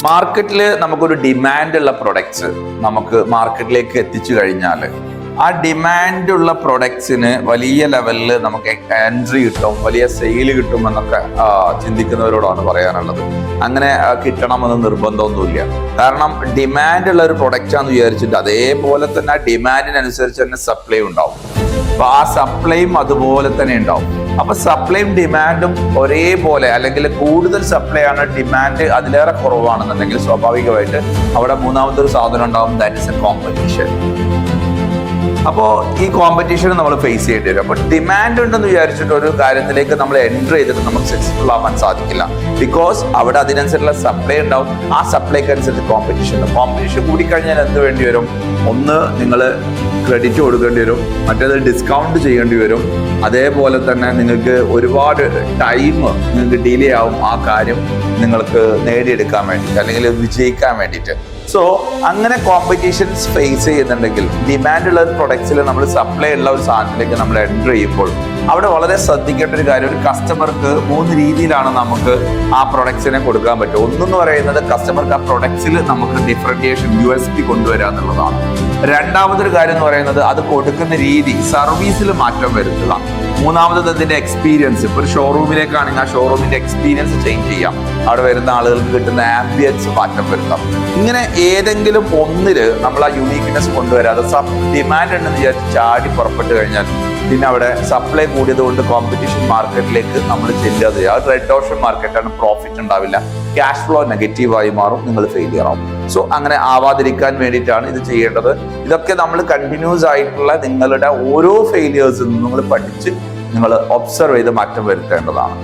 മാർക്കറ്റിൽ നമുക്കൊരു ഡിമാൻഡുള്ള പ്രൊഡക്ട്സ് നമുക്ക് മാർക്കറ്റിലേക്ക് എത്തിച്ചു കഴിഞ്ഞാൽ ആ ഡിമാൻഡുള്ള പ്രൊഡക്ട്സിന് വലിയ ലെവലിൽ നമുക്ക് എൻട്രി കിട്ടും, വലിയ സെയിൽ കിട്ടുമെന്നൊക്കെ ചിന്തിക്കുന്നവരോടാണ് പറയാനുള്ളത്. അങ്ങനെ കിട്ടണമെന്ന് നിർബന്ധമൊന്നുമില്ല. കാരണം ഡിമാൻഡുള്ള ഒരു പ്രൊഡക്റ്റാന്ന് വിചാരിച്ചിട്ട് അതേപോലെ തന്നെ ആ ഡിമാൻഡിനനുസരിച്ച് തന്നെ സപ്ലൈ ഉണ്ടാവും. അപ്പൊ ആ സപ്ലൈയും അതുപോലെ തന്നെ ഉണ്ടാവും. അപ്പൊ സപ്ലൈയും ഡിമാൻഡും ഒരേപോലെ അല്ലെങ്കിൽ കൂടുതൽ സപ്ലൈ ആണ്, ഡിമാൻഡ് അതിലേറെ കുറവാണെന്നുണ്ടെങ്കിൽ സ്വാഭാവികമായിട്ട് അവിടെ മൂന്നാമതൊരു സാധനം ഉണ്ടാവും, ദാറ്റ് ഇസ് എ കോമ്പറ്റീഷൻ. അപ്പോൾ ഈ കോമ്പറ്റീഷൻ നമ്മൾ ഫേസ് ചെയ്യേണ്ടി വരും. അപ്പോൾ ഡിമാൻഡ് ഉണ്ടെന്ന് വിചാരിച്ചിട്ട് ഒരു കാര്യത്തിലേക്ക് നമ്മൾ എൻ്റർ ചെയ്തിട്ട് നമുക്ക് സക്സസ്ഫുൾ ആവാൻ സാധിക്കില്ല. ബിക്കോസ് അവിടെ അതിനനുസരിച്ചുള്ള സപ്ലൈ ഉണ്ടാവും, ആ സപ്ലൈക്ക് അനുസരിച്ച് കോമ്പറ്റീഷൻ ഉണ്ടാവും. കോമ്പറ്റീഷൻ കൂടിക്കഴിഞ്ഞാൽ എന്ത് വേണ്ടി വരും? ഒന്ന് നിങ്ങൾ ക്രെഡിറ്റ് കൊടുക്കേണ്ടി വരും, മറ്റേത് ഡിസ്കൗണ്ട് ചെയ്യേണ്ടി വരും. അതേപോലെ തന്നെ നിങ്ങൾക്ക് ഒരുപാട് ടൈം നിങ്ങൾക്ക് ഡിലേ ആവും ആ കാര്യം നിങ്ങൾക്ക് നേടിയെടുക്കാൻ വേണ്ടിയിട്ട് അല്ലെങ്കിൽ വിജയിക്കാൻ വേണ്ടിയിട്ട്. സോ അങ്ങനെ കോമ്പറ്റീഷൻസ് ഫേസ് ചെയ്യുന്നുണ്ടെങ്കിൽ ഡിമാൻഡ് ഉള്ള പ്രൊഡക്ട്സിൽ നമ്മൾ സപ്ലൈ ഉള്ള ഒരു സാധനത്തിലേക്ക് നമ്മൾ എൻ്റർ ചെയ്യുമ്പോൾ അവിടെ വളരെ ശ്രദ്ധിക്കേണ്ട ഒരു കാര്യം, ഒരു കസ്റ്റമർക്ക് 3 രീതിയിലാണ് നമുക്ക് ആ പ്രൊഡക്ട്സിനെ കൊടുക്കാൻ പറ്റും. ഒന്നെന്ന് പറയുന്നത് കസ്റ്റമർക്ക് ആ പ്രൊഡക്ട്സിൽ നമുക്ക് ഡിഫറൻഷിയേഷൻ USP കൊണ്ടുവരിക എന്നുള്ളതാണ്. രണ്ടാമതൊരു കാര്യം എന്ന് പറയുന്നത് അത് കൊടുക്കുന്ന രീതി, സർവീസിൽ മാറ്റം വരുത്തുക. മൂന്നാമത് അതിന്റെ എക്സ്പീരിയൻസ്. ഇപ്പൊ ഒരു ഷോറൂമിലേക്കാണെങ്കിൽ ആ ഷോറൂമിന്റെ എക്സ്പീരിയൻസ് ചേഞ്ച് ചെയ്യാം, അവിടെ വരുന്ന ആളുകൾക്ക് കിട്ടുന്ന ആംബിയൻസ് മാറ്റം വരുത്താം. ഇങ്ങനെ ഏതെങ്കിലും ഒന്നില് നമ്മൾ ആ യുണീക്ക്നെസ് കൊണ്ടുവരാതെ ഡിമാൻഡ് ഉണ്ടെന്ന് വിചാരിച്ച് ചാടി പുറപ്പെട്ട് കഴിഞ്ഞാൽ പിന്നെ അവിടെ സപ്ലൈ കൂടിയത് കൊണ്ട് കോമ്പറ്റീഷൻ മാർക്കറ്റിലേക്ക് നമ്മൾ ചെല്ലാതെ ആ റെഡ് ഓഷൻ മാർക്കറ്റാണ്, പ്രോഫിറ്റ് ഉണ്ടാവില്ല, ക്യാഷ് ഫ്ലോ നെഗറ്റീവായി മാറും, നിങ്ങൾ ഫെയിലിയർ ആവും. സോ അങ്ങനെ ആവാതിരിക്കാൻ വേണ്ടിയിട്ടാണ് ഇത് ചെയ്യേണ്ടത്. ഇതൊക്കെ നമ്മൾ കണ്ടിന്യൂസ് ആയിട്ടുള്ള നിങ്ങളുടെ ഓരോ ഫെയിലിയേഴ്സിൽ നിന്നും നിങ്ങൾ പഠിച്ച് നിങ്ങൾ ഒബ്സർവ് ചെയ്ത് മാറ്റം വരുത്തേണ്ടതാണ്.